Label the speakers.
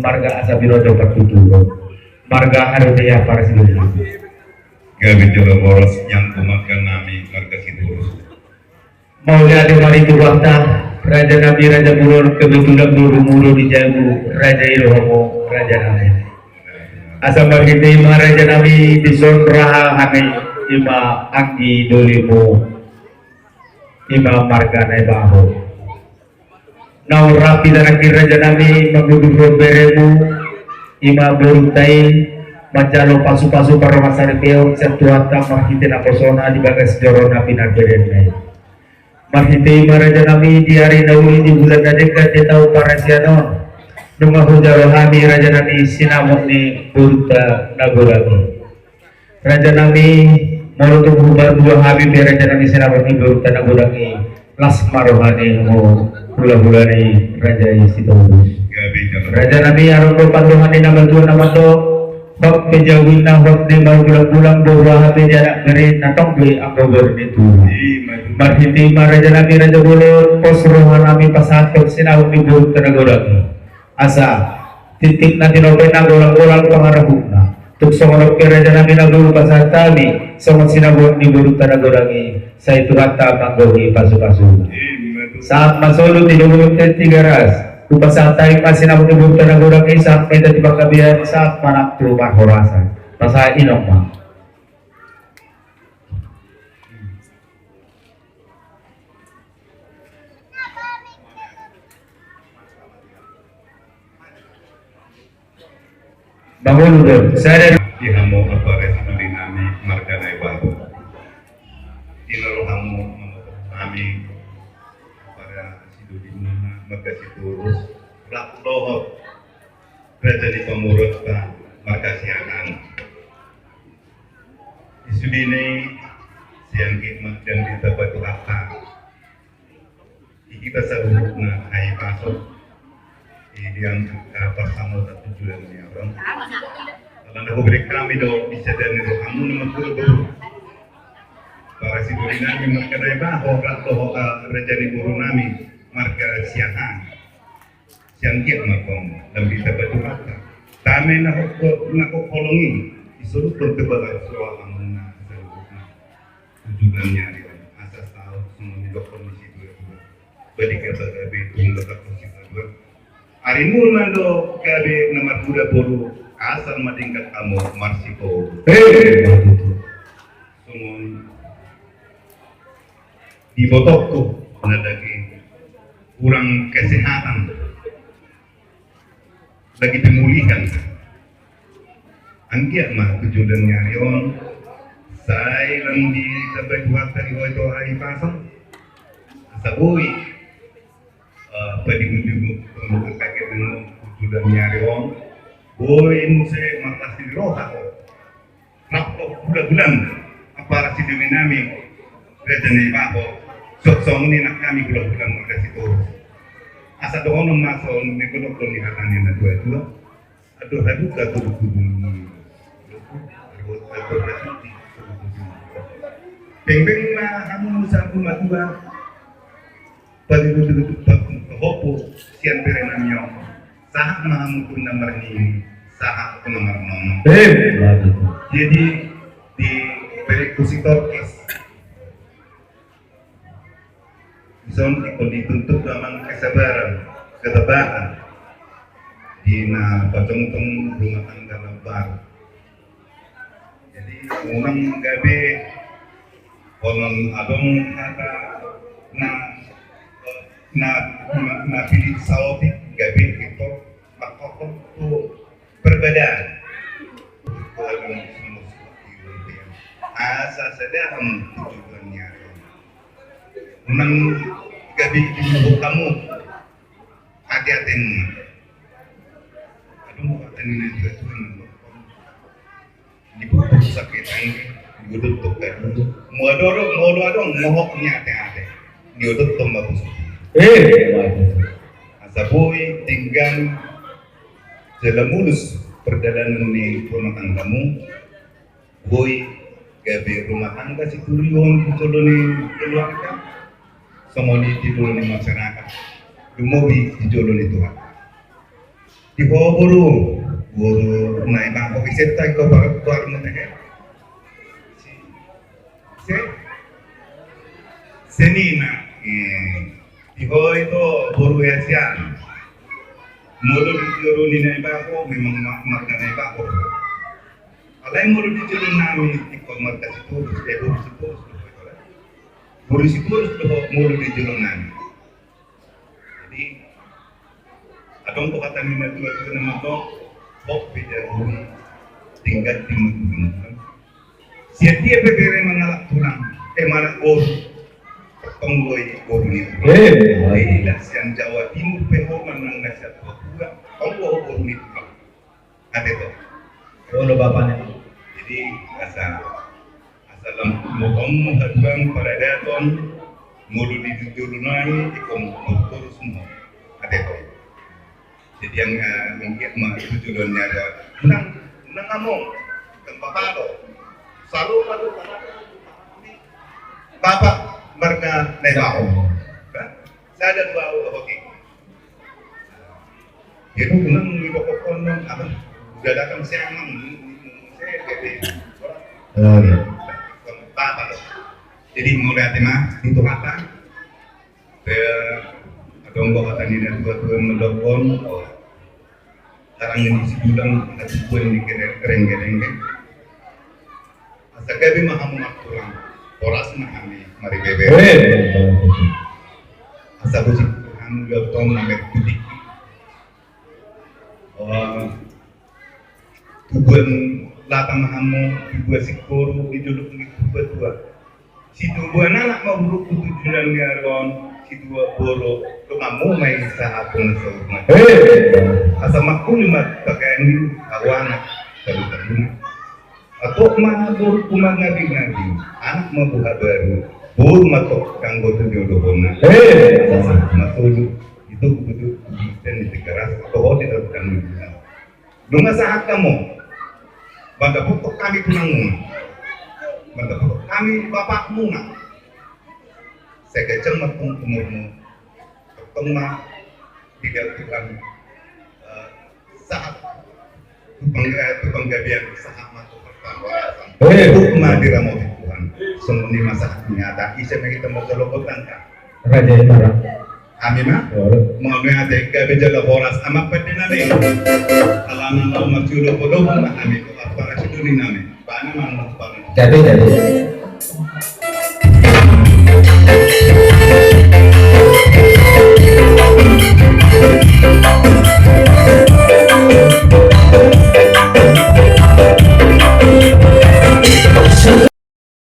Speaker 1: marga asa birodo patuturo marga harudaya para siluman
Speaker 2: gabi jolo boros yang kumakan nami marga Siturus
Speaker 1: Maulana mari wakta Raja Nabi Raja Bulur kebetulan buru-buru di Jamu Raja Irohomo Raja Nabi asa margite Raja Nabi di Sonraha Hane Ima Anggi Dolimu Ima Marga Nebaho Nau rapi dan Raja Nabi mengudur beremu Ima Borutai Mancalo pasu-pasu para masari peong Setuata margite na persona di bagas joro Nabi Nabi Mahiti Raja Nabi di hari Nawi di bulan Nadeka dia tahu para sianon Nungah hujaro kami Raja Nabi sinamot ni Burta Nagorami Raja Nabi Malutung hubar dua Habib ya Raja Nabi sinamot ni Burta Nagorami Lasmarohani mo hula-hula ni Raja Sitorus Raja Nabi arondo panduhani nama to bab kejauhin na bab di bulang-bulang bahwa hati jarak gerin natong beli ang gober itu marhiti Raja Nabi Raja Bulur posrohan nami pasakot sinawag ni Burta Nagorami asa titik na tinopen na golang-golang pangarahuk na tuksong ke Raja Nabi Nagorami pasatami somot sinawag ni Burta Nagorami sa itu kata panggohi pasu-pasu saat masolo tinugulog ng tigaras upasatay pa sinawag ni Burta Nagorami saat may tatibang kabihan saat manak tulungan horasan masa inong ma bangun dulu saya
Speaker 2: ihamo apa resino dinami marga Nebaho inalo hamo kami para sidudinuna marga Siturus lak lohot Raja di pamurut ka marga Sianan isudine siang khidmat dan kita batu rata kita saruhuk na hai pasok yang pasangan satu jual ni orang. Kalau nak beri kami do bisa dan itu kamu nama guru para si guru nami marga Nebaho kalau Raja di guru nami marga Siahan siang kiat makom dan bisa batu rata. Kami nak kolongi disuruh berdebat soal kamu nak tujuannya ni asas tahu semua di kondisi dua bagi kata kami tunggu kondisi dua. Hari mando kabe nomor kuda boru asal madingkat kamu marsipo. Semua di botokku lagi kurang kesehatan, lagi pemulihan. Angkiat mah tujuan nyarion. Saya lang di tabay buat dari itu hari pasang. Sabui. Pwede mo kakit ng tujuan nyari wong boin se matas di roha rakto bulan-bulan para si dewi nami Raja Nebaho sok-sok ni nak kami bulan-bulan mereka situ asa doon ng maso ni kunok ni hatanin na dua aduh katu peng-peng na kamu sa kumatua pagi duduk hopo sian perenamyo sahak mahamukun nomor ini sahak nomor nono jadi di perekusitor kes ison ikon dituntut dalam kesabaran ketabahan di na pacong-tong rumah tangga lebar jadi orang gabe konon adong kata na pilih saotik gabi itu makokon tu perbedaan asa sedang tujuannya menang gabi ibu kamu hati-hatin aduh ini juga tuh dibutuh sakit dibutuh kan mau dong mohoknya hati-hati dibutuh bagus asaboy tinggal jalan mulus perjalanan di rumah tanggamu boy gabi rumah tangga si turion kucolo ni keluarga semua di titulo ni masyarakat dumobi di jolo ni Tuhan di buru naik bangkok iset tak kau baru keluar mentega seni na di itu buru Asian mulu di juru ni naik bangkok memang marga naik bangkok alai mulu di juru nami ikut marga situ buru situ mulu di juru nami jadi adong ko kata nina tuwa nama to bok beda bumi tinggal di menggunung siapa bebere mengalak tulang malak bor penggoi bor ni inilah siang Jawa Timur pehoman nang nasihat tua Allah bor ni tulang ada to
Speaker 1: Kalau bapaknya.
Speaker 2: jadi asal mukom hadbang pada daton mulu di jurunai ikom motor semua ada to jadi yang mah itu judulnya ada menang ngomong dan papalo selalu pada bapak marga nebao saya ada dua oke itu menang di pokok konon apa udah datang siang saya jadi orang bapak jadi mulai tema itu kata Donggo kata ni dah tua melopon, sekarang ini sebulan ada sebulan di kereng-kereng kan. Asa kabi mahamu maktulang, poras mahami mari bebe. Asa buci Tuhan lotong namek tudik. Tubuhan latang mahamu, tubuhan sikuru iduluk ni tubuhan tua. Si tubuhan anak mau buruk tujuan ngaron. Dua boro lumamu may sa hapon sa urma asa makulima pagkain awana kalukaluna ato mahabur kumangabi-ngabi anak mabuha baru bur matok kanggo tudyodohona matulog itu kudu dan ditegaras atau hotel dan dunia lumasahat kamu banda putok kami tunangmu banda putok kami bapakmu na saya cemat umurmu ketemu tidak Tuhan saat tukang gabian saat masuk pertama hukma diramoti Tuhan semuni masa nyata isa may kita magkalokotan ka
Speaker 1: Raja Imara
Speaker 2: amin na mga ngate gabi jaga horas amak pwede namin alangan lang magsulo po doon na amin para sudunin namin paano man magpaano
Speaker 1: jadi